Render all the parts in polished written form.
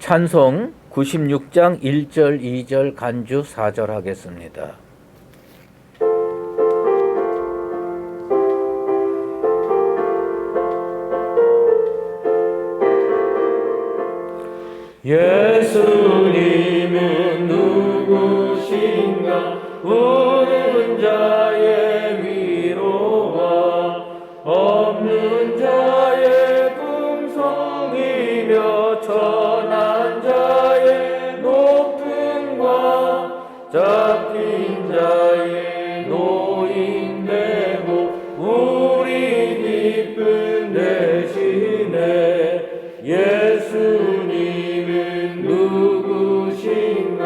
찬송 96장 1절 2절 간주 4절 하겠습니다. 예수님은 누구신가 우는 자의 위로와 없는 자의 금성이며 천한 자의 높음과 잡힌 자의 노인되고 우리 기쁨 되시네. 예수님은 누구신가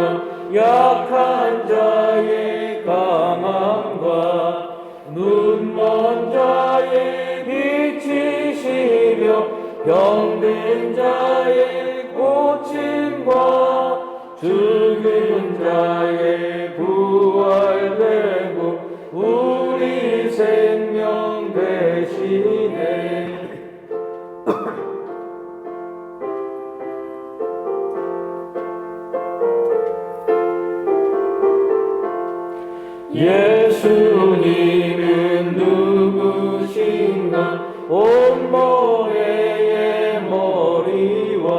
약한 자의 강함과 눈먼 자의 빛이시며 병든 자의 고침과 죽은 자의 부활되고 우리 생명 되시네. 예수님은 누구신가 온 모래의 머리와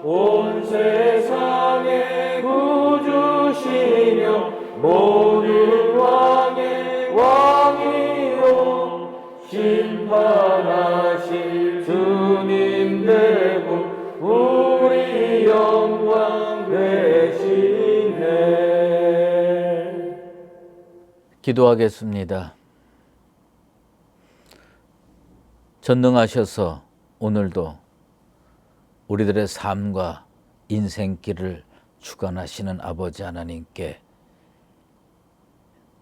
온 세상의 구주시며 모든 왕의 왕이요 심판하실 주님 되고 우리 영광 되시네. 기도하겠습니다. 전능하셔서 오늘도 우리들의 삶과 인생길을 주관하시는 아버지 하나님께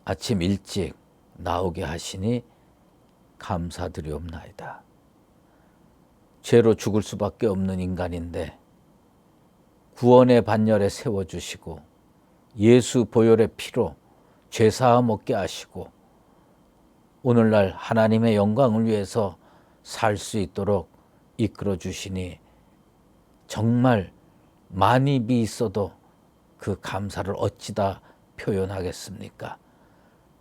아침 일찍 나오게 하시니 감사드리옵나이다. 죄로 죽을 수밖에 없는 인간인데 구원의 반열에 세워주시고 예수 보혈의 피로 죄사함 얻게 하시고 오늘날 하나님의 영광을 위해서 살 수 있도록 이끌어 주시니 정말 많이 있어도 그 감사를 어찌다 표현하겠습니까?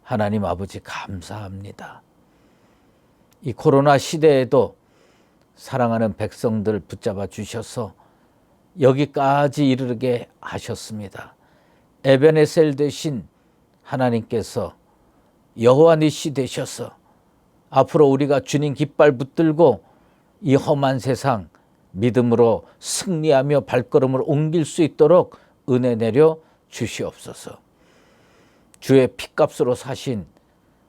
하나님 아버지 감사합니다. 이 코로나 시대에도 사랑하는 백성들 붙잡아 주셔서 여기까지 이르게 하셨습니다. 에베네셀 되신 하나님께서 여호와 니시 되셔서 앞으로 우리가 주님 깃발 붙들고 이 험한 세상 믿음으로 승리하며 발걸음을 옮길 수 있도록 은혜 내려 주시옵소서. 주의 피값으로 사신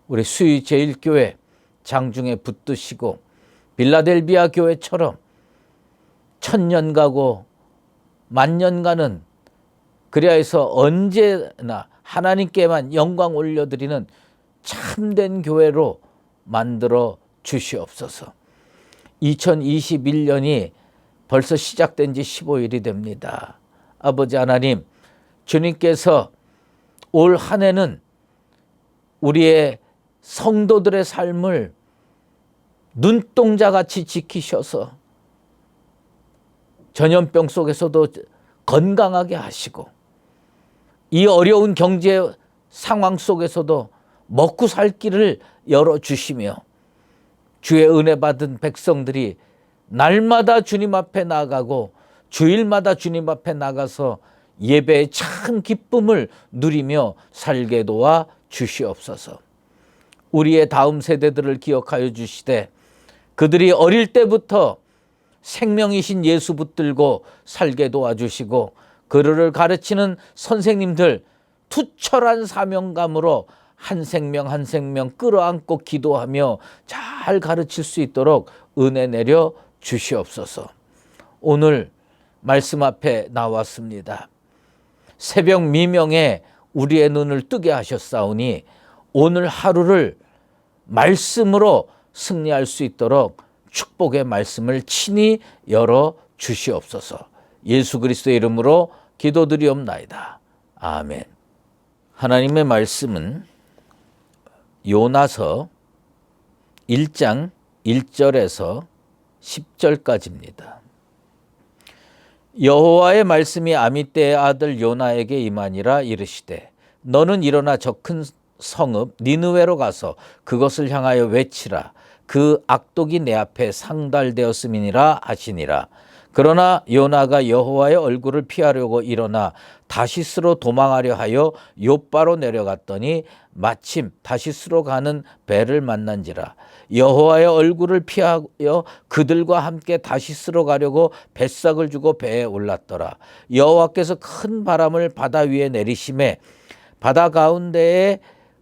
우리 수의 제일교회 장중에 붙드시고 빌라델비아 교회처럼 천년 가고 만년 가는 그리하 해서 언제나 하나님께만 영광 올려드리는 참된 교회로 만들어 주시옵소서. 2021년이 벌써 시작된 지 15일이 됩니다. 아버지 하나님, 주님께서 올 한 해는 우리의 성도들의 삶을 눈동자같이 지키셔서 전염병 속에서도 건강하게 하시고 이 어려운 경제 상황 속에서도 먹고 살 길을 열어주시며 주의 은혜 받은 백성들이 날마다 주님 앞에 나가고 주일마다 주님 앞에 나가서 예배의 참 기쁨을 누리며 살게 도와 주시옵소서. 우리의 다음 세대들을 기억하여 주시되 그들이 어릴 때부터 생명이신 예수 붙들고 살게 도와주시고 그들을 가르치는 선생님들 투철한 사명감으로 한 생명 한 생명 끌어안고 기도하며 잘 가르칠 수 있도록 은혜 내려 주시옵소서. 오늘 말씀 앞에 나왔습니다. 새벽 미명에 우리의 눈을 뜨게 하셨사오니 오늘 하루를 말씀으로 승리할 수 있도록 축복의 말씀을 친히 열어 주시옵소서. 예수 그리스도의 이름으로 기도드리옵나이다. 아멘. 하나님의 말씀은 요나서 1장 1절에서 10절까지입니다. 여호와의 말씀이 아미떼의 아들 요나에게 임하니라 이르시되 너는 일어나 저 큰 성읍 니느웨로 가서 그것을 향하여 외치라. 그 악독이 내 앞에 상달되었음이니라 하시니라. 그러나 요나가 여호와의 얼굴을 피하려고 일어나 다시스로 도망하려 하여 욥바로 내려갔더니 마침 다시스로 가는 배를 만난지라. 여호와의 얼굴을 피하여 그들과 함께 다시스로 가려고 뱃삭을 주고 배에 올랐더라. 여호와께서 큰 바람을 바다 위에 내리심에 바다 가운데에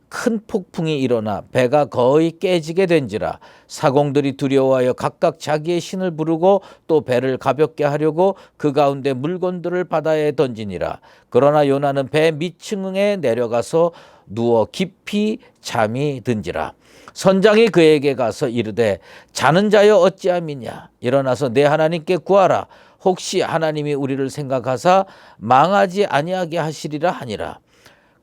큰 폭풍이 일어나 배가 거의 깨지게 된지라. 사공들이 두려워하여 각각 자기의 신을 부르고 또 배를 가볍게 하려고 그 가운데 물건들을 바다에 던지니라. 그러나 요나는 배 밑층에 내려가서 누워 깊이 잠이 든지라. 선장이 그에게 가서 이르되 자는 자여 어찌함이냐. 일어나서 내 하나님께 구하라. 혹시 하나님이 우리를 생각하사 망하지 아니하게 하시리라 하니라.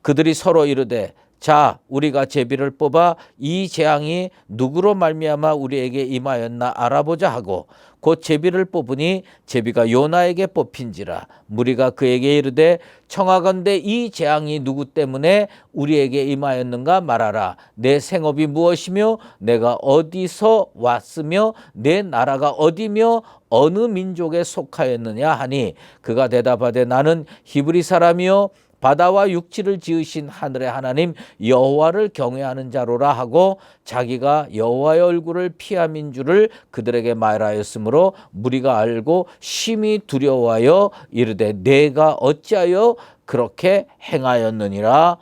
그들이 서로 이르되 자 우리가 제비를 뽑아 이 재앙이 누구로 말미암아 우리에게 임하였나 알아보자 하고 곧 제비를 뽑으니 제비가 요나에게 뽑힌지라. 무리가 그에게 이르되 청하건대 이 재앙이 누구 때문에 우리에게 임하였는가 말하라. 내 생업이 무엇이며 내가 어디서 왔으며 내 나라가 어디며 어느 민족에 속하였느냐 하니 그가 대답하되 나는 히브리 사람이요 바다와 육지를 지으신 하늘의 하나님 여호와를 경외하는 자로라 하고 자기가 여호와의 얼굴을 피함인 줄을 그들에게 말하였으므로 무리가 알고 심히 두려워하여 이르되 내가 어찌하여 그렇게 행하였느니라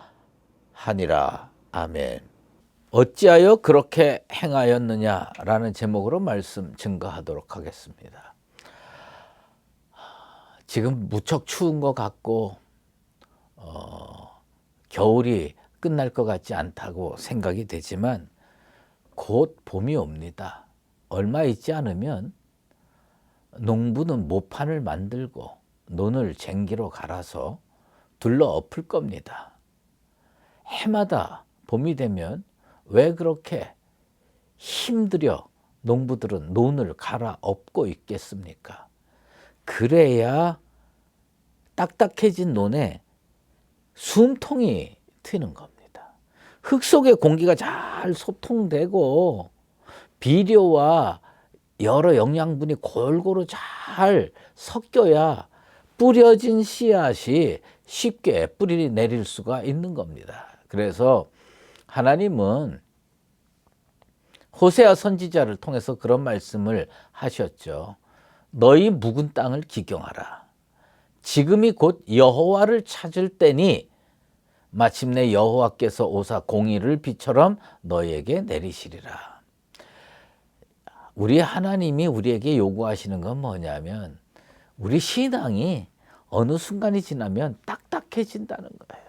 하니라. 아멘. 어찌하여 그렇게 행하였느냐라는 제목으로 말씀 증거하도록 하겠습니다. 지금 무척 추운 것 같고 겨울이 끝날 것 같지 않다고 생각이 되지만 곧 봄이 옵니다. 얼마 있지 않으면 농부는 모판을 만들고 논을 쟁기로 갈아서 둘러 엎을 겁니다. 해마다 봄이 되면 왜 그렇게 힘들여 농부들은 논을 갈아 엎고 있겠습니까? 그래야 딱딱해진 논에 숨통이 트는 겁니다. 흙 속의 공기가 잘 소통되고 비료와 여러 영양분이 골고루 잘 섞여야 뿌려진 씨앗이 쉽게 뿌리 내릴 수가 있는 겁니다. 그래서 하나님은 호세아 선지자를 통해서 그런 말씀을 하셨죠. 너희 묵은 땅을 기경하라. 지금이 곧 여호와를 찾을 때니 마침내 여호와께서 오사 공의를 비처럼 너희에게 내리시리라. 우리 하나님이 우리에게 요구하시는 건 뭐냐면 우리 신앙이 어느 순간이 지나면 딱딱해진다는 거예요.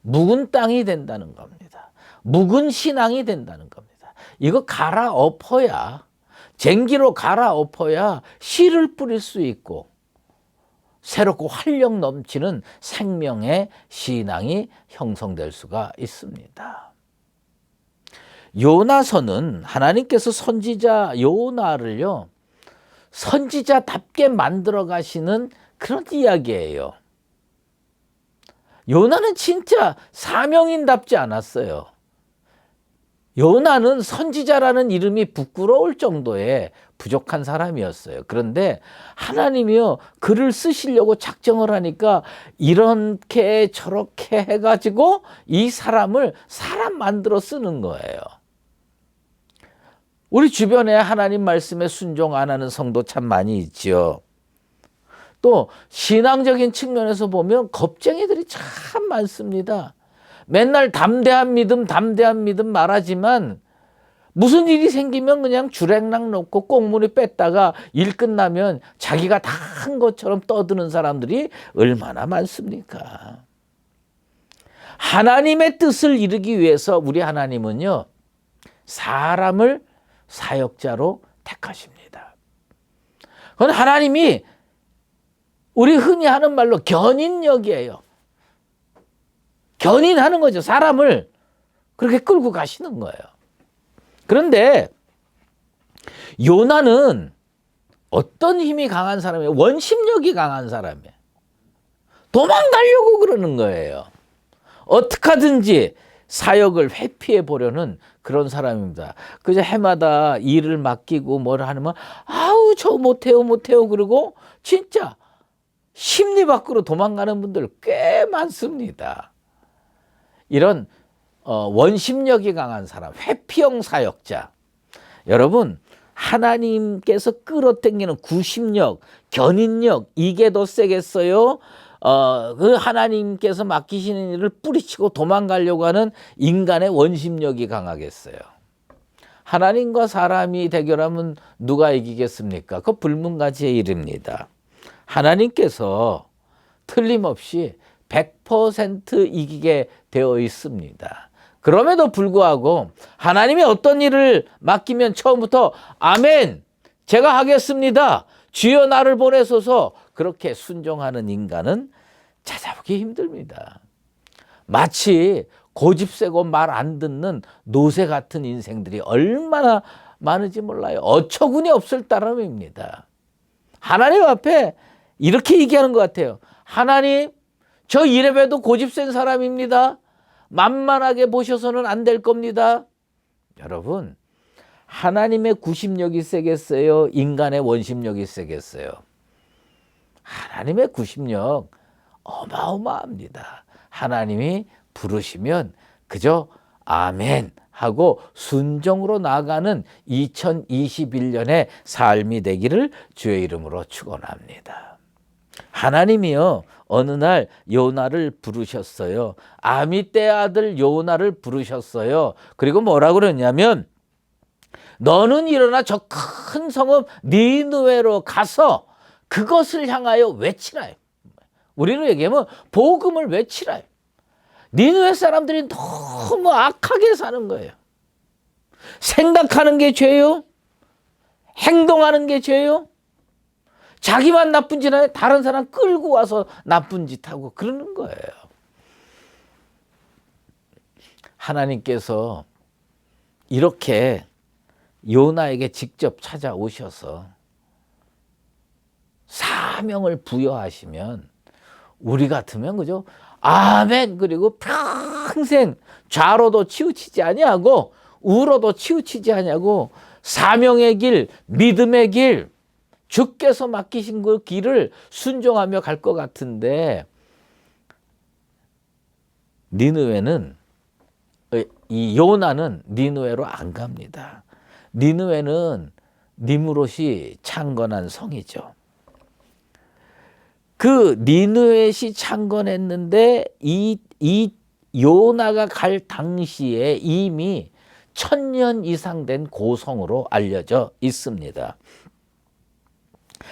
묵은 땅이 된다는 겁니다. 묵은 신앙이 된다는 겁니다. 이거 갈아엎어야 쟁기로 갈아엎어야 씨를 뿌릴 수 있고 새롭고 활력 넘치는 생명의 신앙이 형성될 수가 있습니다. 요나서는 하나님께서 선지자 요나를요 선지자답게 만들어 가시는 그런 이야기예요. 요나는 진짜 사명인답지 않았어요. 요나는 선지자라는 이름이 부끄러울 정도의 부족한 사람이었어요. 그런데 하나님이요 글을 쓰시려고 작정을 하니까 이렇게 저렇게 해가지고 이 사람을 사람 만들어 쓰는 거예요. 우리 주변에 하나님 말씀에 순종 안 하는 성도 참 많이 있지요. 또 신앙적인 측면에서 보면 겁쟁이들이 참 많습니다. 맨날 담대한 믿음 말하지만 무슨 일이 생기면 그냥 주랭랑 놓고 꽁무니 뺐다가 일 끝나면 자기가 다 한 것처럼 떠드는 사람들이 얼마나 많습니까? 하나님의 뜻을 이루기 위해서 우리 하나님은요 사람을 사역자로 택하십니다. 그건 하나님이 우리 흔히 하는 말로 견인력이에요. 견인하는 거죠. 사람을 그렇게 끌고 가시는 거예요. 그런데 요나는 어떤 힘이 강한 사람이에요? 원심력이 강한 사람이에요. 도망가려고 그러는 거예요. 어떻게 하든지 사역을 회피해 보려는 그런 사람입니다. 그저 해마다 일을 맡기고 뭘 하면 아우 저 못해요 그러고 진짜 심리 밖으로 도망가는 분들 꽤 많습니다. 이런 원심력이 강한 사람, 회피형 사역자. 여러분, 하나님께서 끌어당기는 구심력, 견인력, 이게 더 세겠어요? 그 하나님께서 맡기시는 일을 뿌리치고 도망가려고 하는 인간의 원심력이 강하겠어요. 하나님과 사람이 대결하면 누가 이기겠습니까? 그 불문가지의 일입니다. 하나님께서 틀림없이 100% 이기게 되어 있습니다. 그럼에도 불구하고 하나님이 어떤 일을 맡기면 처음부터 아멘, 제가 하겠습니다, 주여 나를 보내소서, 그렇게 순종하는 인간은 찾아보기 힘듭니다. 마치 고집세고 말 안 듣는 노새 같은 인생들이 얼마나 많은지 몰라요. 어처구니 없을 따름입니다. 하나님 앞에 이렇게 얘기하는 것 같아요. 하나님, 저 이래봬도 고집센 사람입니다. 만만하게 보셔서는 안 될 겁니다. 여러분, 하나님의 구심력이 세겠어요? 인간의 원심력이 세겠어요? 하나님의 구심력 어마어마합니다. 하나님이 부르시면 그저 아멘 하고 순종으로 나아가는 2021년의 삶이 되기를 주의 이름으로 축원합니다. 하나님이요, 어느 날 요나를 부르셨어요. 아미떼 아들 요나를 부르셨어요. 그리고 뭐라고 그러냐면 너는 일어나 저 큰 성읍 니느웨로 가서 그것을 향하여 외치라. 우리는 얘기하면 복음을 외치라. 니느웨 사람들이 너무 악하게 사는 거예요. 생각하는 게 죄요? 행동하는 게 죄요? 자기만 나쁜 짓 하네, 다른 사람 끌고 와서 나쁜 짓 하고 그러는 거예요. 하나님께서 이렇게 요나에게 직접 찾아오셔서 사명을 부여하시면 우리 같으면 그죠? 아멘, 그리고 평생 좌로도 치우치지 아니하고 우로도 치우치지 아니하고 사명의 길, 믿음의 길, 주께서 맡기신 그 길을 순종하며 갈 것 같은데, 니느웨는, 이 요나는 니느웨로 안 갑니다. 니느웨는 니무롯이 창건한 성이죠. 그 니느웨시 창건했는데 이 요나가 갈 당시에 이미 1000년 이상 된 고성으로 알려져 있습니다.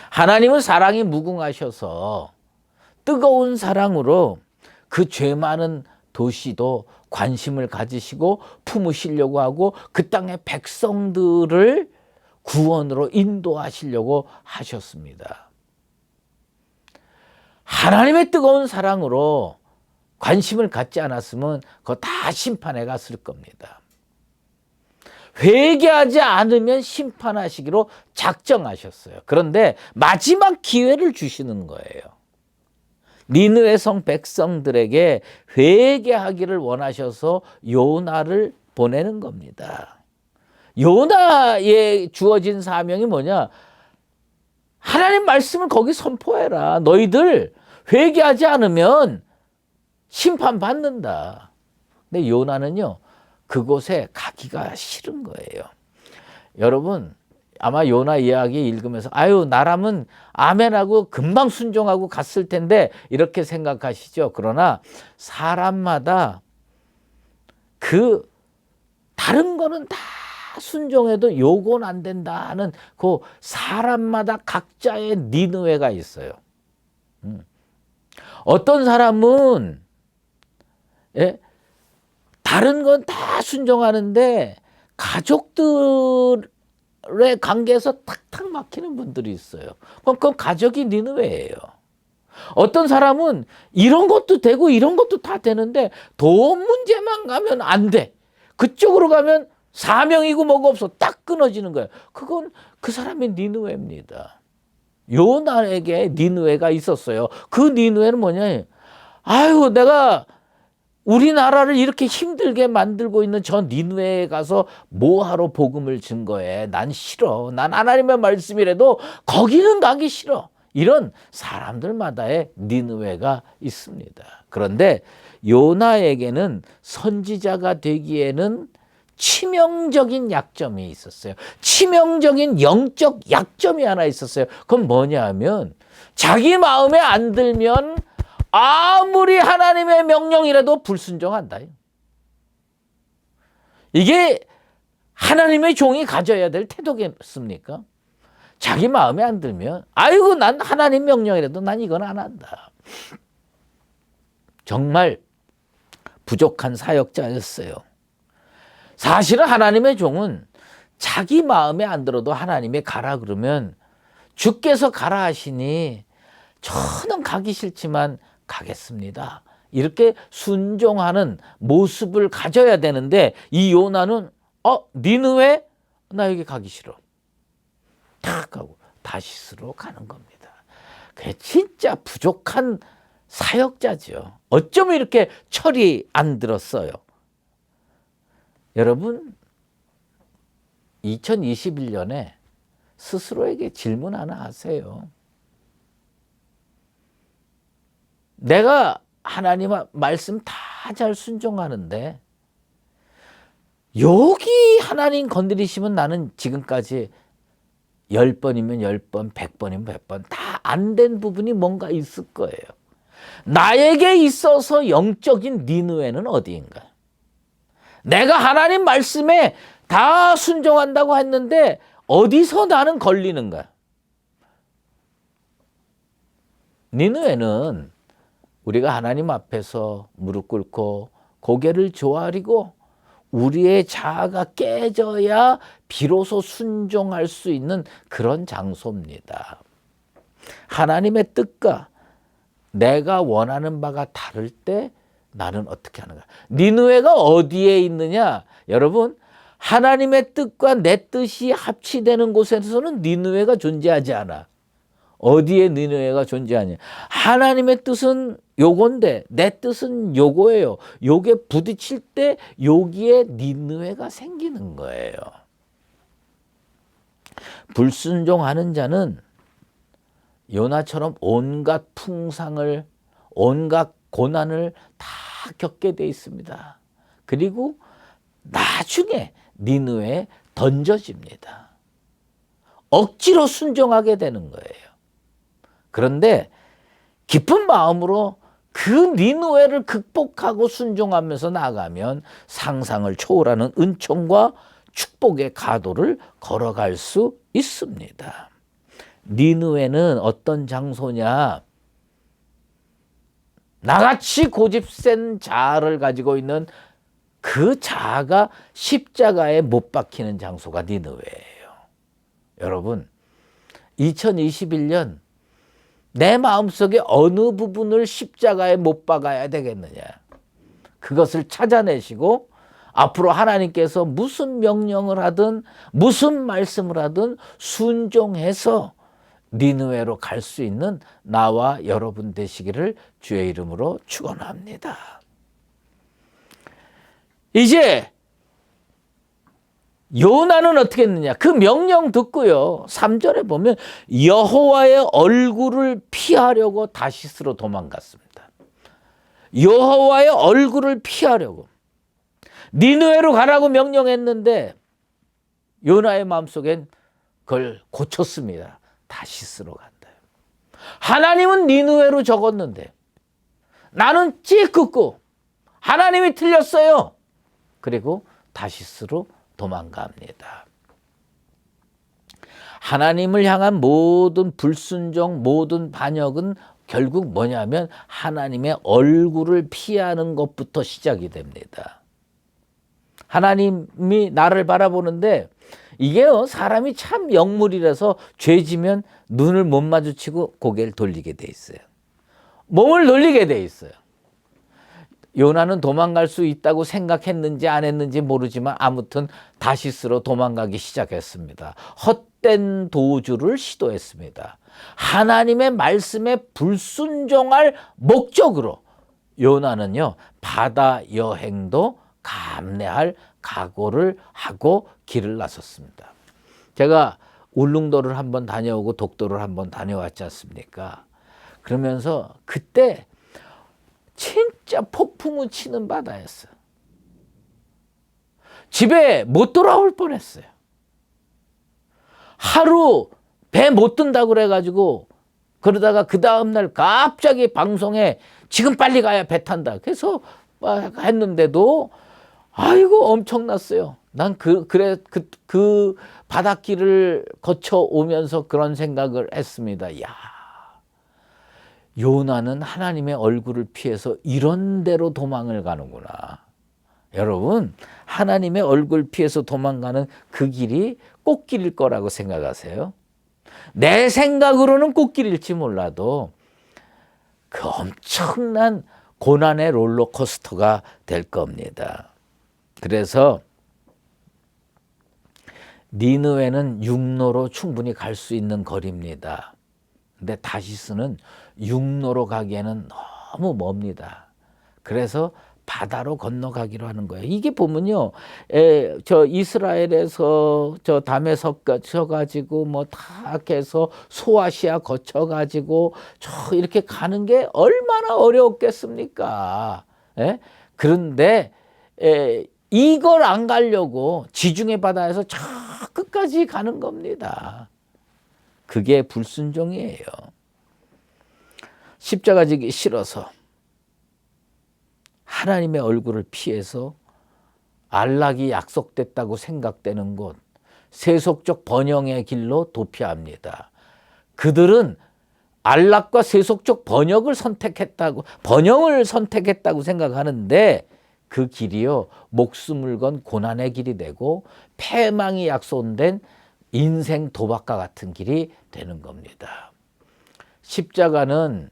하나님은 사랑이 무궁하셔서 뜨거운 사랑으로 그 죄 많은 도시도 관심을 가지시고 품으시려고 하고 그 땅의 백성들을 구원으로 인도하시려고 하셨습니다. 하나님의 뜨거운 사랑으로 관심을 갖지 않았으면 그거 다 심판에 갔을 겁니다. 회개하지 않으면 심판하시기로 작정하셨어요. 그런데 마지막 기회를 주시는 거예요. 니느웨 성 백성들에게 회개하기를 원하셔서 요나를 보내는 겁니다. 요나에 주어진 사명이 뭐냐? 하나님 말씀을 거기 선포해라. 너희들 회개하지 않으면 심판받는다. 근데 요나는요, 그곳에 가기가 싫은 거예요. 여러분, 아마 요나 이야기 읽으면서 아유, 나라면 아멘하고 금방 순종하고 갔을 텐데 이렇게 생각하시죠. 그러나 사람마다 그 다른 거는 다 순종해도 요건 안 된다 하는 그 사람마다 각자의 니느웨가 있어요. 어떤 사람은 다른 건 다 순종하는데 가족들의 관계에서 탁탁 막히는 분들이 있어요. 그건 가족이 니느웨예요. 어떤 사람은 이런 것도 되고 이런 것도 다 되는데 돈 문제만 가면 안 돼. 그쪽으로 가면 사명이고 뭐가 없어. 딱 끊어지는 거예요. 그건 그 사람의 니느웨입니다. 요나에게 니느웨가 있었어요. 그 니느웨는 뭐냐? 아유, 내가 우리나라를 이렇게 힘들게 만들고 있는 저 니느웨에 가서 뭐하러 복음을 증거해? 난 싫어. 난 하나님의 말씀이라도 거기는 가기 싫어. 이런 사람들마다의 니느웨가 있습니다. 그런데 요나에게는 선지자가 되기에는 치명적인 약점이 있었어요. 치명적인 영적 약점이 하나 있었어요. 그건 뭐냐 하면 자기 마음에 안 들면 아무리 하나님의 명령이라도 불순종한다. 이게 하나님의 종이 가져야 될 태도겠습니까? 자기 마음에 안 들면 아이고 난 하나님 명령이라도 난 이건 안 한다. 정말 부족한 사역자였어요. 사실은 하나님의 종은 자기 마음에 안 들어도 하나님이 가라 그러면 주께서 가라 하시니 저는 가기 싫지만 가겠습니다. 이렇게 순종하는 모습을 가져야 되는데 이 요나는 니느웨? 나 여기 가기 싫어. 탁 하고 다시스로 가는 겁니다. 그게 진짜 부족한 사역자죠. 어쩌면 이렇게 철이 안 들었어요. 여러분 2021년에 스스로에게 질문 하나 하세요. 내가 하나님 말씀 다 잘 순종하는데 여기 하나님 건드리시면 나는 지금까지 10번이면 10번, 100번이면 100번 다 안 된 부분이 뭔가 있을 거예요. 나에게 있어서 영적인 니느웨는 어디인가? 내가 하나님 말씀에 다 순종한다고 했는데 어디서 나는 걸리는가? 니느웨는 우리가 하나님 앞에서 무릎 꿇고 고개를 조아리고 우리의 자아가 깨져야 비로소 순종할 수 있는 그런 장소입니다. 하나님의 뜻과 내가 원하는 바가 다를 때 나는 어떻게 하는가? 니느웨가 어디에 있느냐? 여러분, 하나님의 뜻과 내 뜻이 합치되는 곳에서는 니느웨가 존재하지 않아. 어디에 니느웨가 존재하냐? 하나님의 뜻은 요건데 내 뜻은 요거예요. 요게 부딪힐 때 여기에 니느웨가 생기는 거예요. 불순종하는 자는 요나처럼 온갖 풍상을, 온갖 고난을 다 겪게 돼 있습니다. 그리고 나중에 니느웨에 던져집니다. 억지로 순종하게 되는 거예요. 그런데 기쁜 마음으로 그 니느웨를 극복하고 순종하면서 나가면 상상을 초월하는 은총과 축복의 가도를 걸어갈 수 있습니다. 니느웨는 어떤 장소냐? 나같이 고집센 자아를 가지고 있는 그 자아가 십자가에 못 박히는 장소가 니느웨예요. 여러분, 2021년 내 마음속에 어느 부분을 십자가에 못 박아야 되겠느냐? 그것을 찾아내시고 앞으로 하나님께서 무슨 명령을 하든 무슨 말씀을 하든 순종해서 니느웨로 갈 수 있는 나와 여러분 되시기를 주의 이름으로 축원합니다. 이제 요나는 어떻게 했느냐? 그 명령 듣고요. 3절에 보면 여호와의 얼굴을 피하려고 다시스로 도망갔습니다. 여호와의 얼굴을 피하려고. 니느웨로 가라고 명령했는데 요나의 마음속엔 그걸 고쳤습니다. 다시스로 간다. 하나님은 니느웨로 적었는데 나는 찌긋고 하나님이 틀렸어요. 그리고 다시스로 도망갑니다. 하나님을 향한 모든 불순종, 모든 반역은 결국 뭐냐면 하나님의 얼굴을 피하는 것부터 시작이 됩니다. 하나님이 나를 바라보는데 이게요, 사람이 참 영물이라서 죄지면 눈을 못 마주치고 고개를 돌리게 돼 있어요. 몸을 돌리게 돼 있어요. 요나는 도망갈 수 있다고 생각했는지 안 했는지 모르지만 아무튼 다시스로 도망가기 시작했습니다. 못된 도주를 시도했습니다. 하나님의 말씀에 불순종할 목적으로 요나는요, 바다 여행도 감내할 각오를 하고 길을 나섰습니다. 제가 울릉도를 한번 다녀오고 독도를 한번 다녀왔지 않습니까? 그러면서 그때 진짜 폭풍우 치는 바다였어요. 집에 못 돌아올 뻔했어요. 하루 배 못 뜬다고 그래가지고 그러다가 그 다음날 갑자기 방송에 지금 빨리 가야 배 탄다. 그래서 했는데도 아이고 엄청났어요. 난 그 바닷길을 거쳐 오면서 그런 생각을 했습니다. 야, 요나는 하나님의 얼굴을 피해서 이런 데로 도망을 가는구나. 여러분, 하나님의 얼굴 피해서 도망가는 그 길이 꽃길일 거라고 생각하세요? 내 생각으로는 꽃길일지 몰라도 그 엄청난 고난의 롤러코스터가 될 겁니다. 그래서 니느웨는 육로로 충분히 갈 수 있는 거리입니다. 근데 다시스는 육로로 가기에는 너무 멉니다. 그래서 바다로 건너가기로 하는 거예요. 이게 보면요, 저 이스라엘에서 저 다메섹 거쳐가지고 뭐 다 해서 소아시아 거쳐가지고 저 이렇게 가는 게 얼마나 어려웠겠습니까? 예? 그런데 이걸 안 가려고 지중해 바다에서 저 끝까지 가는 겁니다. 그게 불순종이에요. 십자가 지기 싫어서 하나님의 얼굴을 피해서 안락이 약속됐다고 생각되는 곳, 세속적 번영의 길로 도피합니다. 그들은 안락과 세속적 번영을 선택했다고 생각하는데 그 길이요, 목숨을 건 고난의 길이 되고 패망이 약속된 인생 도박과 같은 길이 되는 겁니다. 십자가는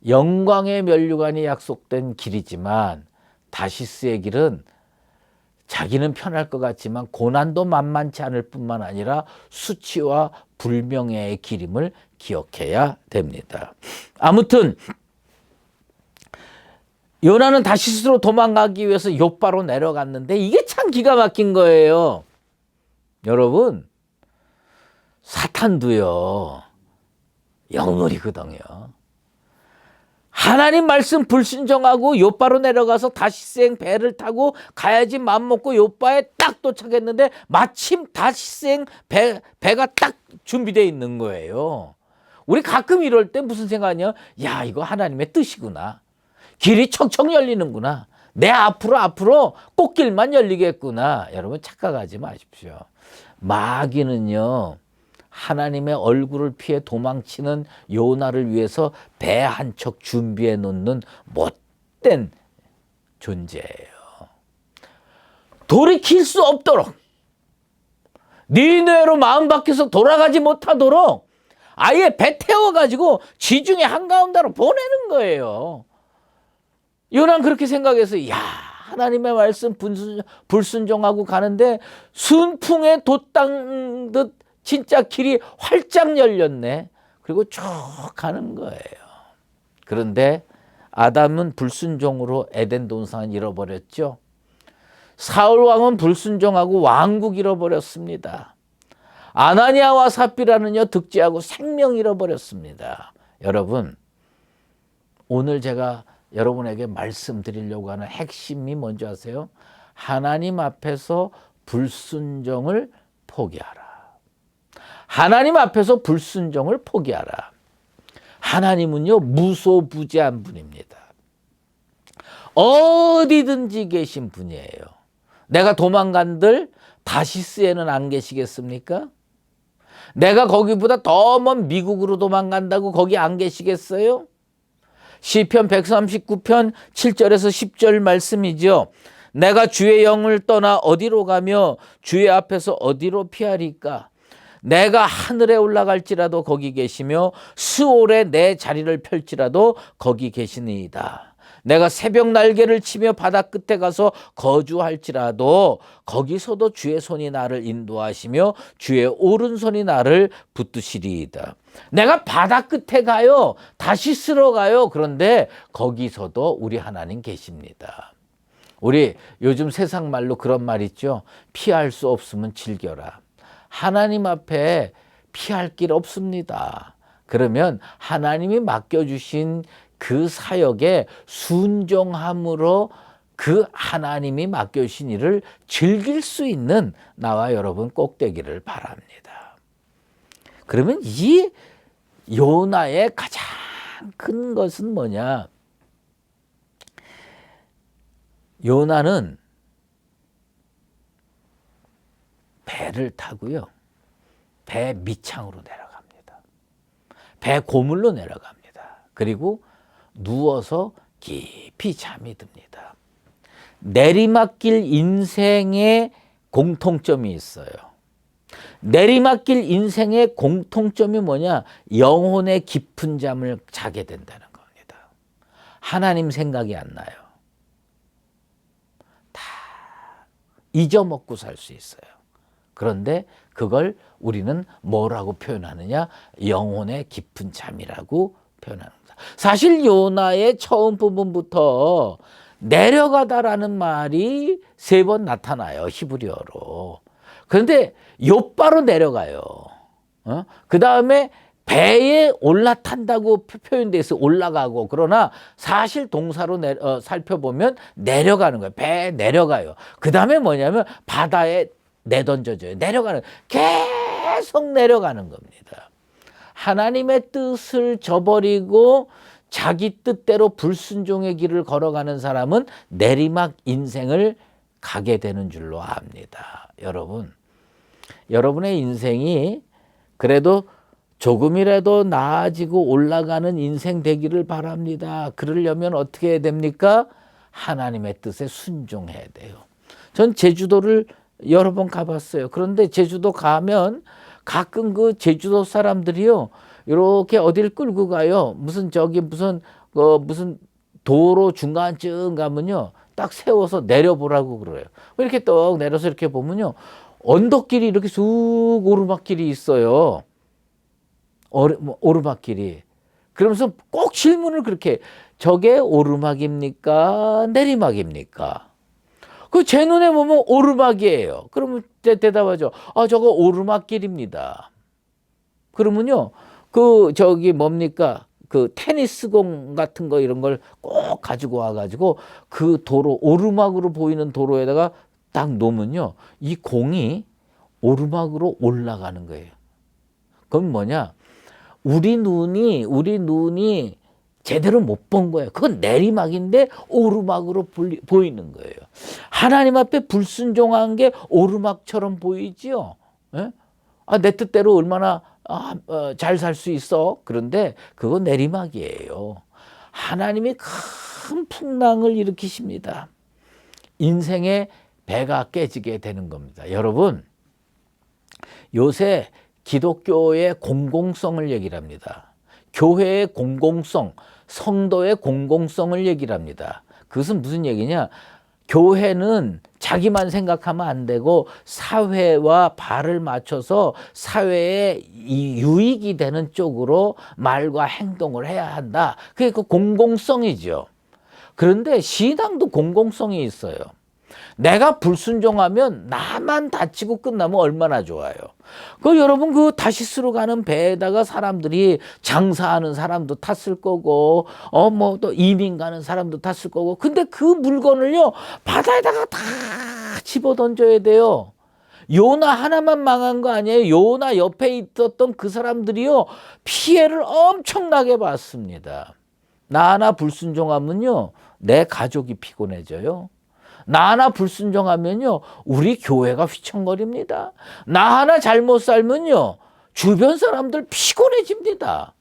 영광의 면류관이 약속된 길이지만 다시스의 길은 자기는 편할 것 같지만 고난도 만만치 않을 뿐만 아니라 수치와 불명예의 길임을 기억해야 됩니다. 아무튼 요나는 다시스로 도망가기 위해서 욥바로 내려갔는데 이게 참 기가 막힌 거예요. 여러분, 사탄도요, 영물이거든요. 하나님 말씀 불순종하고 욥바로 내려가서 다시스행 배를 타고 가야지 맘먹고 욥바에 딱 도착했는데 마침 다시스행 배가 딱 준비되어 있는 거예요. 우리 가끔 이럴 때 무슨 생각하냐? 야, 이거 하나님의 뜻이구나. 길이 척척 열리는구나. 내 앞으로 꽃길만 열리겠구나. 여러분 착각하지 마십시오. 마귀는요, 하나님의 얼굴을 피해 도망치는 요나를 위해서 배 한 척 준비해 놓는 못된 존재예요. 돌이킬 수 없도록, 니느웨로 마음 바뀌어서 돌아가지 못하도록 아예 배 태워가지고 지중해 한가운데로 보내는 거예요. 요나는 그렇게 생각해서 야, 하나님의 말씀 불순종하고 가는데 순풍에 돛땅 듯 진짜 길이 활짝 열렸네. 그리고 쭉 가는 거예요. 그런데 아담은 불순종으로 에덴 동산을 잃어버렸죠. 사울 왕은 불순종하고 왕국 잃어버렸습니다. 아나니아와 삽비라는요, 득지하고 생명 잃어버렸습니다. 여러분, 오늘 제가 여러분에게 말씀드리려고 하는 핵심이 뭔지 아세요? 하나님 앞에서 불순종을 포기하라. 하나님 앞에서 불순종을 포기하라. 하나님은요, 무소부재한 분입니다. 어디든지 계신 분이에요. 내가 도망간들 다시스에는 안 계시겠습니까? 내가 거기보다 더 먼 미국으로 도망간다고 거기 안 계시겠어요? 시편 139편 7절에서 10절 말씀이죠. 내가 주의 영을 떠나 어디로 가며 주의 앞에서 어디로 피하리까? 내가 하늘에 올라갈지라도 거기 계시며 수월에 내 자리를 펼지라도 거기 계시니이다. 내가 새벽 날개를 치며 바다 끝에 가서 거주할지라도 거기서도 주의 손이 나를 인도하시며 주의 오른손이 나를 붙드시리이다. 내가 바다 끝에 가요. 다시 쓸어 가요. 그런데 거기서도 우리 하나님 계십니다. 우리 요즘 세상 말로 그런 말 있죠. 피할 수 없으면 즐겨라. 하나님 앞에 피할 길 없습니다. 그러면 하나님이 맡겨주신 그 사역에 순종함으로 그 하나님이 맡겨주신 일을 즐길 수 있는 나와 여러분 꼭 되기를 바랍니다. 그러면 이 요나의 가장 큰 것은 뭐냐? 요나는 배를 타고요. 배 밑창으로 내려갑니다. 배 고물로 내려갑니다. 그리고 누워서 깊이 잠이 듭니다. 내리막길 인생의 공통점이 있어요. 내리막길 인생의 공통점이 뭐냐? 영혼의 깊은 잠을 자게 된다는 겁니다. 하나님 생각이 안 나요. 다 잊어먹고 살 수 있어요. 그런데 그걸 우리는 뭐라고 표현하느냐? 영혼의 깊은 잠이라고 표현합니다. 사실 요나의 처음 부분부터 내려가다라는 말이 3번 나타나요. 히브리어로. 그런데 곧바로 내려가요. 그 다음에 배에 올라탄다고 표현되어 있어요. 올라가고. 그러나 사실 동사로 살펴보면 내려가는 거예요. 배에 내려가요. 그 다음에 뭐냐면 바다에 내던져져요. 내려가는, 계속 내려가는 겁니다. 하나님의 뜻을 저버리고 자기 뜻대로 불순종의 길을 걸어가는 사람은 내리막 인생을 가게 되는 줄로 압니다. 여러분, 여러분의 인생이 그래도 조금이라도 나아지고 올라가는 인생 되기를 바랍니다. 그러려면 어떻게 해야 됩니까? 하나님의 뜻에 순종해야 돼요. 전 제주도를 여러 번 가봤어요. 그런데 제주도 가면 가끔 그 제주도 사람들이요, 이렇게 어딜 끌고 가요. 무슨 도로 중간쯤 가면요, 딱 세워서 내려보라고 그래요. 이렇게 떡 내려서 이렇게 보면요, 언덕길이 이렇게 쑥 오르막길이 있어요. 오르막길이. 그러면서 꼭 질문을 그렇게, 저게 오르막입니까? 내리막입니까? 그 제 눈에 보면 오르막이에요. 그러면 대답하죠. 아, 저거 오르막길입니다. 그러면요, 뭡니까? 그 테니스공 같은 거 이런 걸 꼭 가지고 와가지고 그 도로, 오르막으로 보이는 도로에다가 딱 놓으면요, 이 공이 오르막으로 올라가는 거예요. 그건 뭐냐? 우리 눈이 제대로 못 본 거예요. 그건 내리막인데 오르막으로 보이는 거예요. 하나님 앞에 불순종한 게 오르막처럼 보이지요. 예? 아, 내 뜻대로 얼마나 잘 살 수 있어. 그런데 그건 내리막이에요. 하나님이 큰 풍랑을 일으키십니다. 인생의 배가 깨지게 되는 겁니다. 여러분, 요새 기독교의 공공성을 얘기를 합니다. 교회의 공공성, 성도의 공공성을 얘기를 합니다. 그것은 무슨 얘기냐? 교회는 자기만 생각하면 안 되고 사회와 발을 맞춰서 사회에 유익이 되는 쪽으로 말과 행동을 해야 한다. 그게 그 공공성이죠. 그런데 신앙도 공공성이 있어요. 내가 불순종하면 나만 다치고 끝나면 얼마나 좋아요. 여러분, 그 다시스로 가는 배에다가 사람들이 장사하는 사람도 탔을 거고, 또 이민 가는 사람도 탔을 거고, 근데 그 물건을요, 바다에다가 다 집어 던져야 돼요. 요나 하나만 망한 거 아니에요. 요나 옆에 있었던 그 사람들이요, 피해를 엄청나게 봤습니다. 나 하나 불순종하면요, 내 가족이 피곤해져요. 나 하나 불순종하면요, 우리 교회가 휘청거립니다. 나 하나 잘못 살면요, 주변 사람들 피곤해집니다.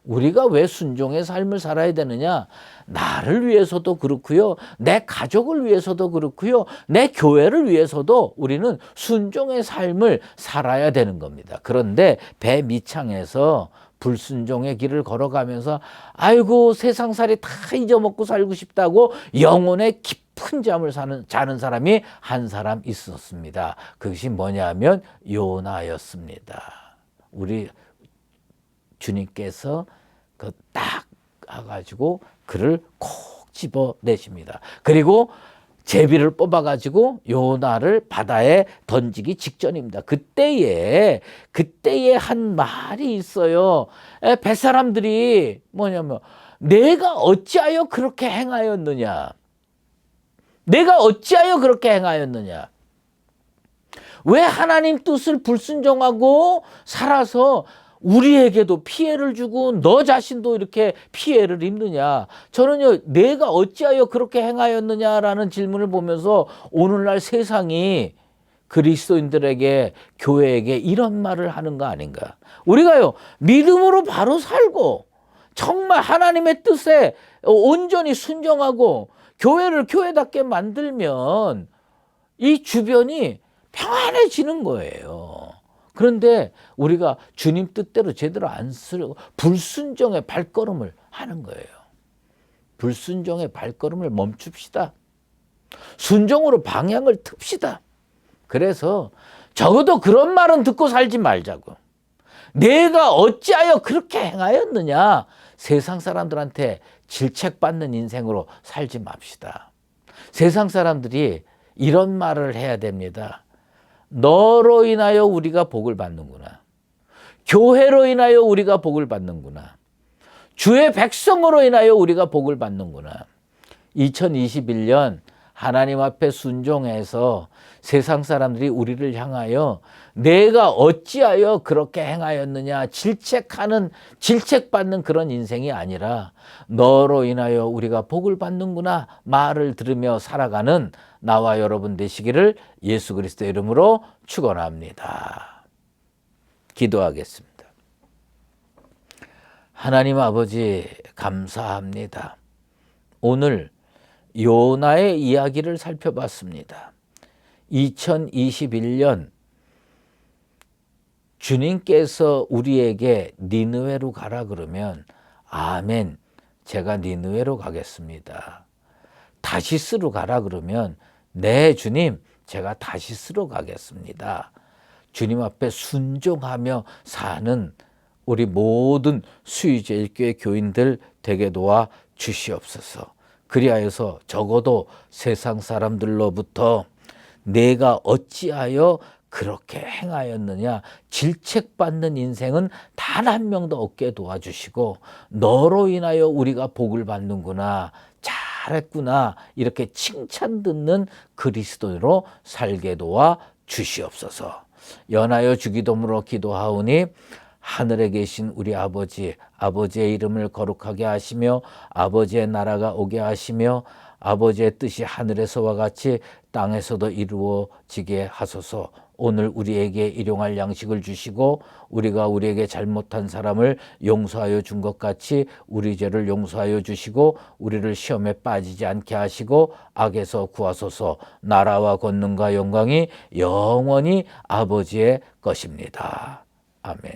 우리가 왜 순종의 삶을 살아야 되느냐? 나를 위해서도 그렇고요. 내 가족을 위해서도 그렇고요. 내 교회를 위해서도 우리는 순종의 삶을 살아야 되는 겁니다. 그런데 배 밑창에서 불순종의 길을 걸어가면서 아이고 세상살이 다 잊어먹고 살고 싶다고 영혼의 깊은 잠을 자는 사람이 한 사람 있었습니다. 그것이 뭐냐면 요나였습니다. 우리 주님께서 그 딱 가가지고 그를 콕 집어내십니다. 그리고 제비를 뽑아가지고 요나를 바다에 던지기 직전입니다. 그때에 한 말이 있어요. 뱃사람들이 뭐냐면 내가 어찌하여 그렇게 행하였느냐? 내가 어찌하여 그렇게 행하였느냐? 왜 하나님 뜻을 불순종하고 살아서 우리에게도 피해를 주고 너 자신도 이렇게 피해를 입느냐? 저는요, 내가 어찌하여 그렇게 행하였느냐라는 질문을 보면서 오늘날 세상이 그리스도인들에게, 교회에게 이런 말을 하는 거 아닌가? 우리가요, 믿음으로 바로 살고 정말 하나님의 뜻에 온전히 순종하고 교회를 교회답게 만들면 이 주변이 평안해지는 거예요. 그런데 우리가 주님 뜻대로 제대로 안 쓰려고 불순종의 발걸음을 하는 거예요. 불순종의 발걸음을 멈춥시다. 순종으로 방향을 틉시다. 그래서 적어도 그런 말은 듣고 살지 말자고. 내가 어찌하여 그렇게 행하였느냐? 세상 사람들한테 질책받는 인생으로 살지 맙시다. 세상 사람들이 이런 말을 해야 됩니다. 너로 인하여 우리가 복을 받는구나. 교회로 인하여 우리가 복을 받는구나. 주의 백성으로 인하여 우리가 복을 받는구나. 2021년 하나님 앞에 순종해서 세상 사람들이 우리를 향하여 내가 어찌하여 그렇게 행하였느냐 질책받는 그런 인생이 아니라 너로 인하여 우리가 복을 받는구나 말을 들으며 살아가는 나와 여러분 되시기를 예수 그리스도의 이름으로 축원합니다. 기도하겠습니다. 하나님 아버지 감사합니다. 오늘 요나의 이야기를 살펴봤습니다. 2021년 주님께서 우리에게 니느웨로 가라 그러면 아멘, 제가 니느웨로 가겠습니다. 다시스로 가라 그러면 네 주님, 제가 다시스로 가겠습니다. 주님 앞에 순종하며 사는 우리 모든 수의제일교회 교인들 되게 도와 주시옵소서. 그리하여서 적어도 세상 사람들로부터 내가 어찌하여 그렇게 행하였느냐 질책받는 인생은 단 한 명도 없게 도와주시고 너로 인하여 우리가 복을 받는구나, 잘했구나 이렇게 칭찬 듣는 그리스도로 살게 도와 주시옵소서. 연하여 주기도문으로 기도하오니 하늘에 계신 우리 아버지, 아버지의 이름을 거룩하게 하시며 아버지의 나라가 오게 하시며 아버지의 뜻이 하늘에서와 같이 땅에서도 이루어지게 하소서. 오늘 우리에게 일용할 양식을 주시고 우리가 우리에게 잘못한 사람을 용서하여 준 것 같이 우리 죄를 용서하여 주시고 우리를 시험에 빠지지 않게 하시고 악에서 구하소서. 나라와 권능과 영광이 영원히 아버지의 것입니다. 아멘.